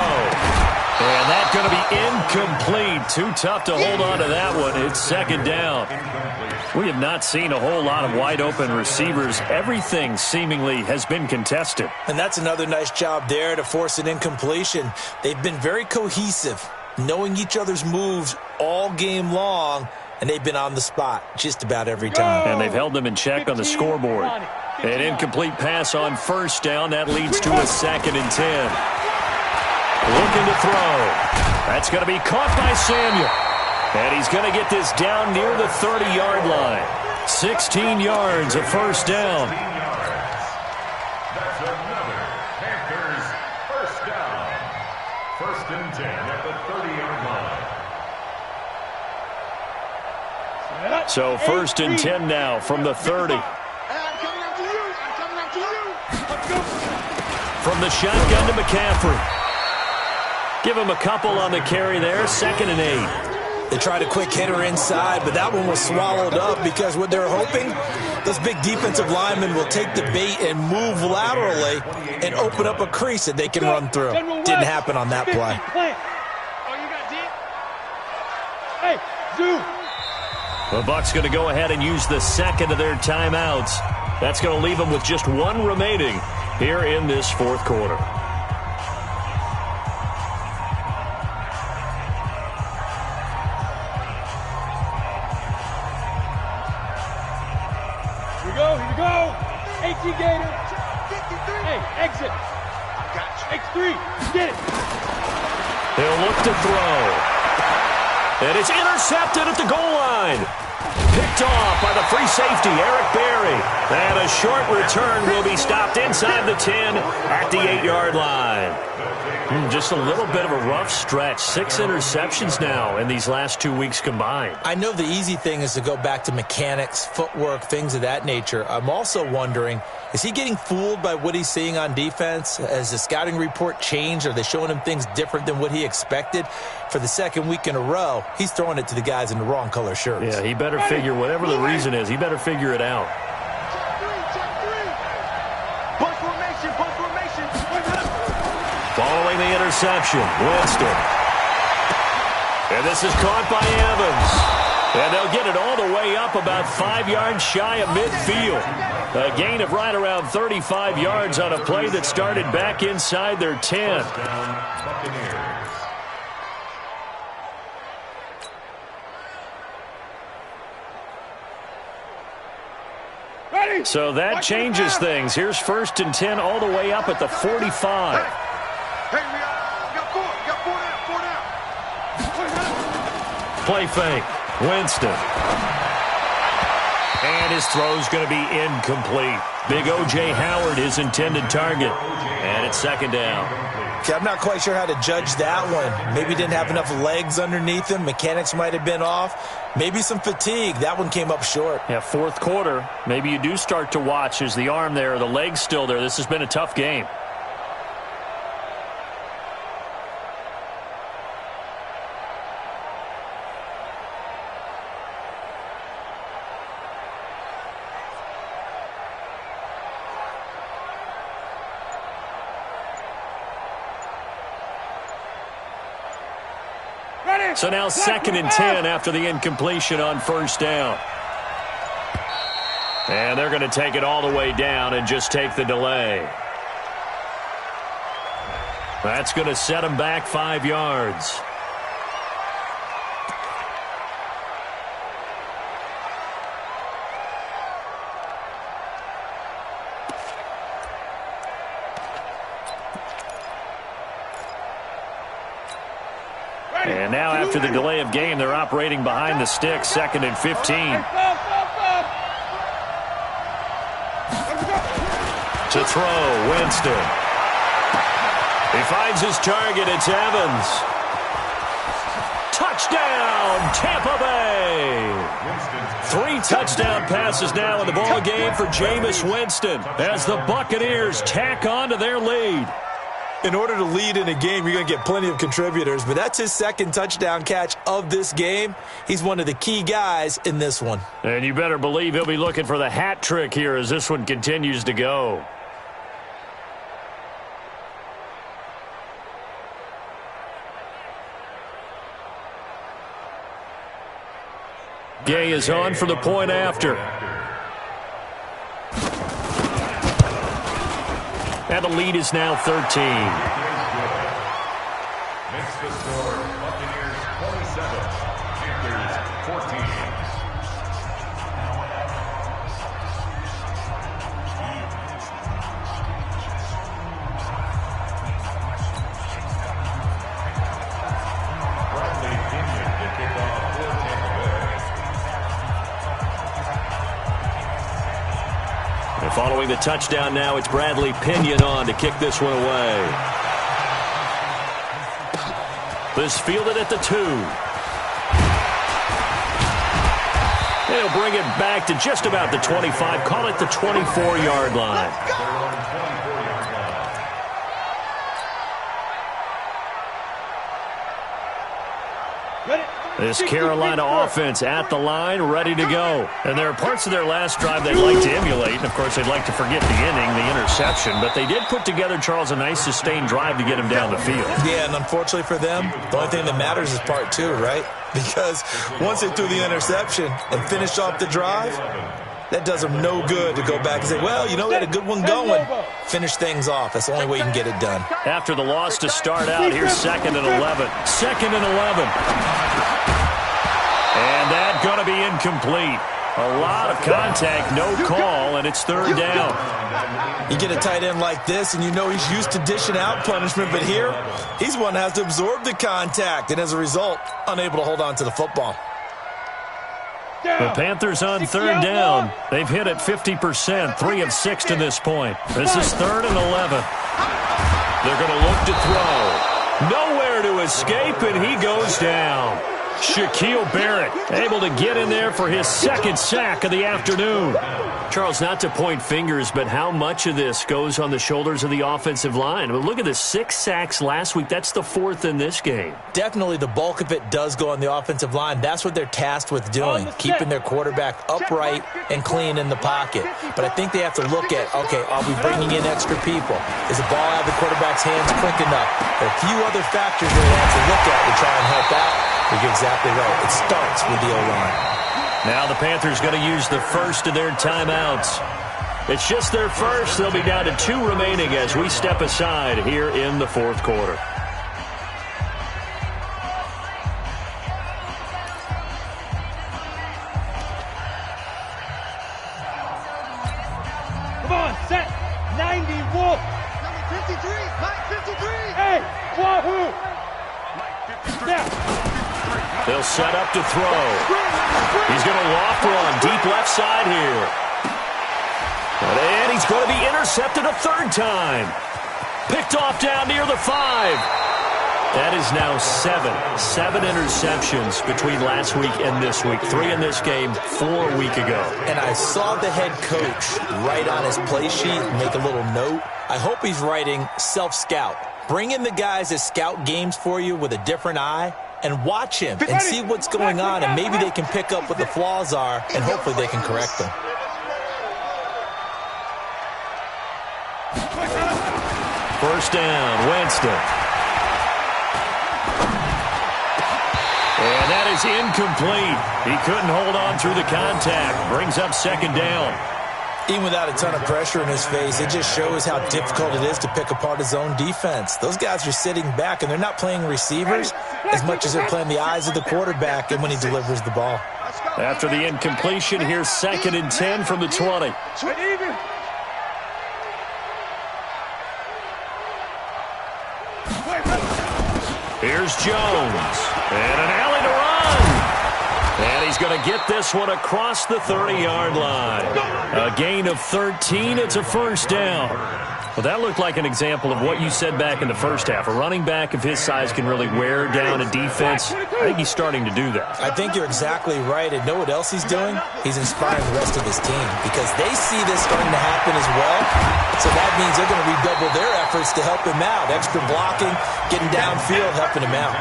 And that's going to be incomplete. Too tough to hold on to that one. It's 2nd down. We have not seen a whole lot of wide-open receivers. Everything seemingly has been contested. And that's another nice job there to force an incompletion. They've been very cohesive, knowing each other's moves all game long, and they've been on the spot just about every time. And they've held them in check on the scoreboard. An incomplete pass on 1st down. That leads to a 2nd and 10. Looking to throw. That's going to be caught by Samuel. And he's going to get this down near the 30-yard line. 16 yards, a 1st down. That's another Panthers 1st down. 1st and 10 at the 30-yard line. So 1st and 10 now from the 30. From the shotgun to McCaffrey. Give him a couple on the carry there. 2nd and 8. They tried a quick hitter inside, but that one was swallowed up because what they're hoping, those big defensive linemen will take the bait and move laterally and open up a crease that they can run through. Didn't happen on that play. The Bucs going to go ahead and use the 2nd of their timeouts. That's going to leave them with just 1 remaining here in this 4th quarter. Here we go. 18 Gator. Hey, exit. X3, get it. He'll look to throw. And it's intercepted at the goal line. Picked off by the free safety, Eric Berry. And a short return will be stopped inside the 10 at the 8-yard line. Just a little bit of a rough stretch. 6 interceptions now in these last 2 weeks combined. I know the easy thing is to go back to mechanics, footwork, things of that nature. I'm also wondering, is he getting fooled by what he's seeing on defense? Has the scouting report changed? Are they showing him things different than what he expected? For the 2nd week in a row, he's throwing it to the guys in the wrong color shirts. Yeah, he better figure, whatever the reason is, he better figure it out. Following the interception, Winston. And this is caught by Evans. And they'll get it all the way up about 5 yards shy of midfield. A gain of right around 35 yards on a play that started back inside their 10. So that changes things. Here's 1st and 10 all the way up at the 45. Hey, we got 4 down. Play fake. Winston. And his throw's going to be incomplete. Big O.J. Howard, his intended target. And it's 2nd down. Okay, I'm not quite sure how to judge that one. Maybe didn't have enough legs underneath him. Mechanics might have been off. Maybe some fatigue. That one came up short. Yeah, 4th quarter. Maybe you do start to watch. Is the arm there, the leg's still there? This has been a tough game. So now 2nd and 10 after the incompletion on 1st down. And they're going to take it all the way down and just take the delay. That's going to set them back 5 yards. And now after the delay of game, they're operating behind the sticks, 2nd and 15. To throw, Winston. He finds his target, it's Evans. Touchdown, Tampa Bay! 3 touchdown passes now in the ball game for Jameis Winston as the Buccaneers tack on to their lead. in order to lead in a game, you're going to get plenty of contributors. But that's his second touchdown catch of this game. He's one of the key guys in this one. And you better believe he'll be looking for the hat trick here as this one continues to go. Gay is on for the point after. And the lead is now 13. Makes the score Buccaneers 27, Panthers 14. Bradley Pinion to kick off for Tampa Bay. And following the touchdown now, it's Bradley Pinion on to kick this one away. This fielded at the 2. He'll bring it back to just about the 25. Call it the 24-yard line. This Carolina offense at the line, ready to go. And there are parts of their last drive they'd like to emulate. And, of course, they'd like to forget the inning, the interception. But they did put together, Charles, a nice sustained drive to get him down the field. Yeah, and unfortunately for them, the only thing that matters is part 2, right? Because once they threw the interception and finished off the drive, that does them no good to go back and say, well, you know, we had a good one going. Finish things off. That's the only way you can get it done. After the loss to start out, here's 2nd and 11. 2nd and 11. And that's going to be incomplete. A lot of contact, no call, and it's 3rd down. You get a tight end like this, and you know he's used to dishing out punishment, but here, he's one that has to absorb the contact, and as a result, unable to hold on to the football. The Panthers on 3rd down. They've hit it 50%, 3 of 6 to this point. This is 3rd and 11. They're going to look to throw. Nowhere to escape, and he goes down. Shaquille Barrett able to get in there for his 2nd sack of the afternoon. Charles, not to point fingers, but how much of this goes on the shoulders of the offensive line? Well, look at the 6 sacks last week. That's the 4th in this game. Definitely the bulk of it does go on the offensive line. That's what they're tasked with doing, keeping their quarterback upright and clean in the pocket. But I think they have to look at, okay, are we bringing in extra people? Is the ball out of the quarterback's hands quick enough? There are a few other factors that they have to look at to try and help out. You're exactly right. It starts with the O-line. Now the Panthers going to use the first of their timeouts. It's just their first. They'll be down to 2 remaining as we step aside here in the 4th quarter. Come on, set. 90, Wolf. Number 53, Mike 53. Hey, Wahoo. Mike 53. Yeah. They'll set up to throw. He's going to loft one deep left side here. And he's going to be intercepted a 3rd time. Picked off down near the 5. That is now 7 interceptions between last week and this week. 3 in this game, 4 a week ago. And I saw the head coach write on his play sheet, make a little note. I hope he's writing self-scout. Bring in the guys that scout games for you with a different eye and watch him and see what's going on, and maybe they can pick up what the flaws are, and hopefully they can correct them. First down, Winston. And that is incomplete. He couldn't hold on through the contact. Brings up 2nd down. Even without a ton of pressure in his face, it just shows how difficult it is to pick apart his own defense. Those guys are sitting back, and they're not playing receivers as much as they're playing the eyes of the quarterback and when he delivers the ball. After the incompletion, here's 2nd and 10 from the 20. Here's Jones. And an alley to run. And he's going to get this one across the 30-yard line. A gain of 13. It's a 1st down. Well, that looked like an example of what you said back in the first half. A running back of his size can really wear down a defense. I think he's starting to do that. I think you're exactly right. And know what else he's doing? He's inspiring the rest of his team because they see this starting to happen as well. So that means they're going to redouble their efforts to help him out. Extra blocking, getting downfield, helping him out.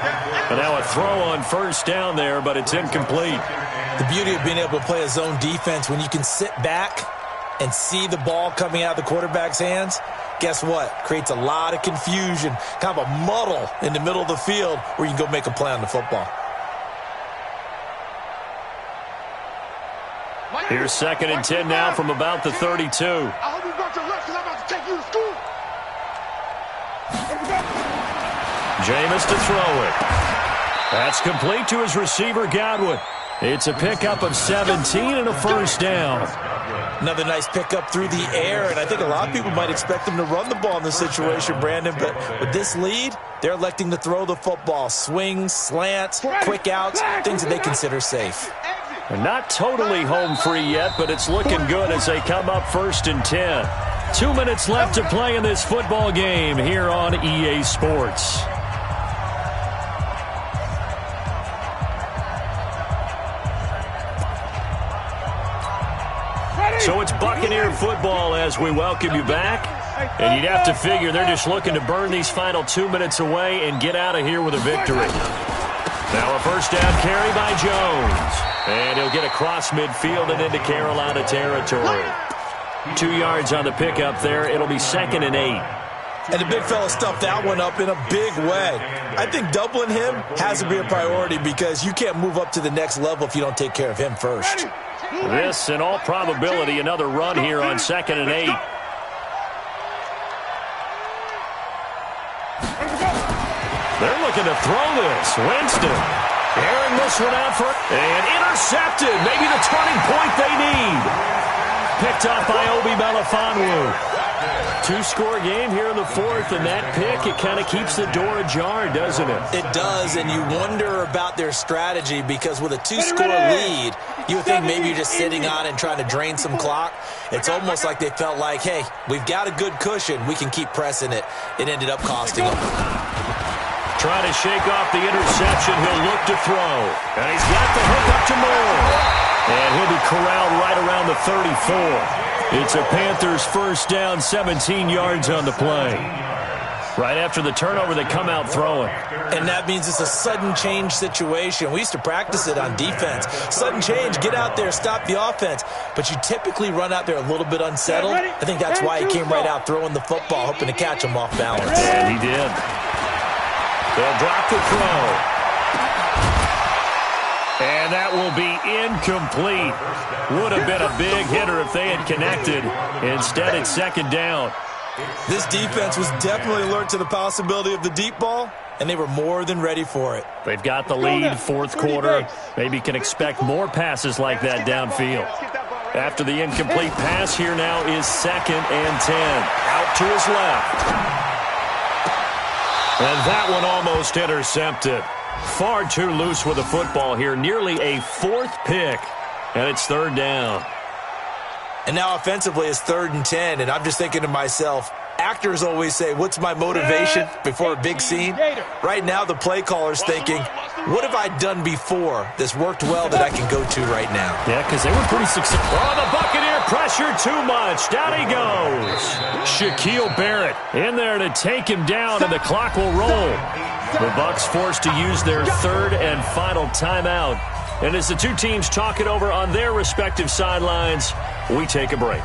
And now a throw on first down there, but it's incomplete. The beauty of being able to play a zone defense when you can sit back and see the ball coming out of the quarterback's hands, guess what? Creates a lot of confusion, kind of a muddle in the middle of the field where you can go make a play on the football. Here's 2nd and 10 now from about the 32. I hope you got your left because I'm about to take you to school. Jameis to throw it. That's complete to his receiver, Godwin. It's a pickup of 17 and a first down. Another nice pickup through the air, and I think a lot of people might expect them to run the ball in this situation, Brandon, but with this lead, they're electing to throw the football. Swings, slants, quick outs, things that they consider safe. And not totally home free yet, but it's looking good as they come up 1st and 10. 2 minutes left to play in this football game here on EA Sports. So it's Buccaneer football as we welcome you back. And you'd have to figure they're just looking to burn these final 2 minutes away and get out of here with a victory. Now a first down carry by Jones. And he'll get across midfield and into Carolina territory. 2 yards on the pickup there. It'll be 2nd and 8. And the big fella stuffed that one up in a big way. I think doubling him has to be a priority because you can't move up to the next level if you don't take care of him first. This, in all probability, another run here on 2nd and 8. They're looking to throw this. Winston airing this one out for and intercepted. Maybe the turning point they need. Picked up by Obi Melifonwu. 2-score game here in the 4th, and that pick, it kind of keeps the door ajar, doesn't it? It does, and you wonder about their strategy because with a 2-score lead, you would think maybe you're just sitting on and trying to drain some clock. It's almost like they felt like, hey, we've got a good cushion. We can keep pressing it. It ended up costing them. Trying to shake off the interception. He'll look to throw. And he's got the hook up to Moore. And he'll be corralled right around the 34. It's a Panthers first down, 17 yards on the play. Right after the turnover, they come out throwing. And that means it's a sudden change situation. We used to practice it on defense. Sudden change, get out there, stop the offense. But you typically run out there a little bit unsettled. I think that's why he came right out throwing the football, hoping to catch him off balance. And he did. They'll drop the throw. And that will be incomplete. Would have been a big hitter if they had connected. Instead, it's 2nd down. This defense was definitely alert to the possibility of the deep ball, and they were more than ready for it. They've got the lead, 4th quarter. Maybe can expect more passes like that downfield. After the incomplete pass, here now is 2nd and 10. Out to his left. And that one almost intercepted. Far too loose with the football here. Nearly a 4th pick. And it's 3rd down. And now offensively it's 3rd and 10. And I'm just thinking to myself, actors always say, what's my motivation before a big scene? Right now the play caller's thinking, what have I done before that's worked well that I can go to right now? Yeah, because they were pretty successful. Oh, the Buccaneer pressure too much. Down he goes. Shaquille Barrett in there to take him down, and the clock will roll. The Bucs forced to use their 3rd and final timeout. And as the two teams talk it over on their respective sidelines, we take a break.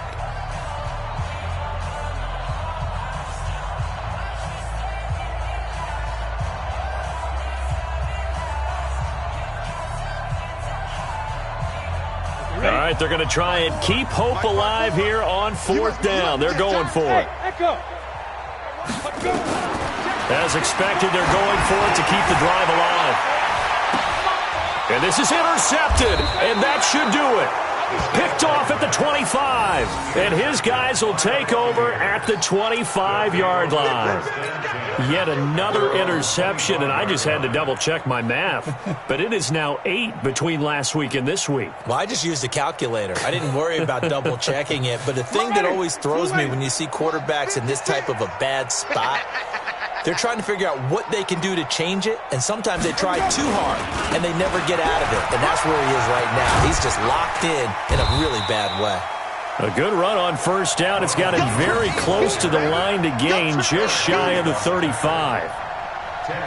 All right, they're going to try and keep hope alive here on 4th down. They're going for it. As expected, they're going for it to keep the drive alive. And this is intercepted, and that should do it. Picked off at the 25. And his guys will take over at the 25-yard line. Yet another interception, and I just had to double-check my math. But it is now 8 between last week and this week. Well, I just used a calculator. I didn't worry about double-checking it. But the thing that always throws me when you see quarterbacks in this type of a bad spot, they're trying to figure out what they can do to change it, and sometimes they try too hard, and they never get out of it. And that's where he is right now. He's just locked in a really bad way. A good run on first down. It's got him very close to the line to gain, just shy of the 35.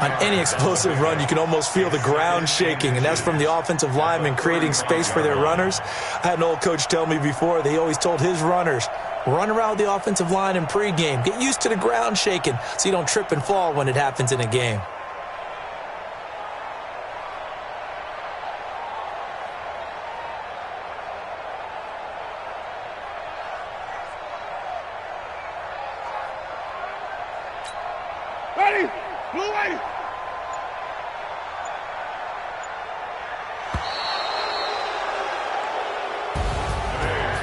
On any explosive run, you can almost feel the ground shaking, and that's from the offensive linemen creating space for their runners. I had an old coach tell me before, they always told his runners, run around the offensive line in pregame. Get used to the ground shaking so you don't trip and fall when it happens in a game. Ready? Blue way.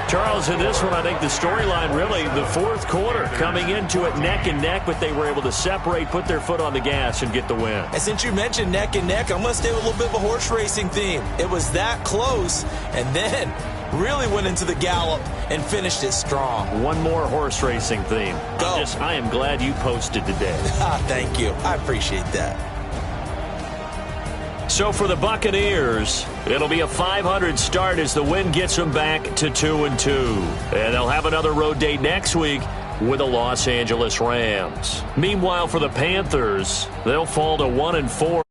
Charles, in this one, I think the storyline really, the fourth quarter, coming into it neck and neck, but they were able to separate, put their foot on the gas, and get the win. And since you mentioned neck and neck, I'm going to stay with a little bit of a horse racing theme. It was that close, and then really went into the gallop and finished it strong. One more horse racing theme. Go. I am glad you posted today. Thank you. I appreciate that. So for the Buccaneers, it'll be a 500 start as the win gets them back to 2-2. And they'll have another road date next week with the Los Angeles Rams. Meanwhile, for the Panthers, they'll fall to 1-4.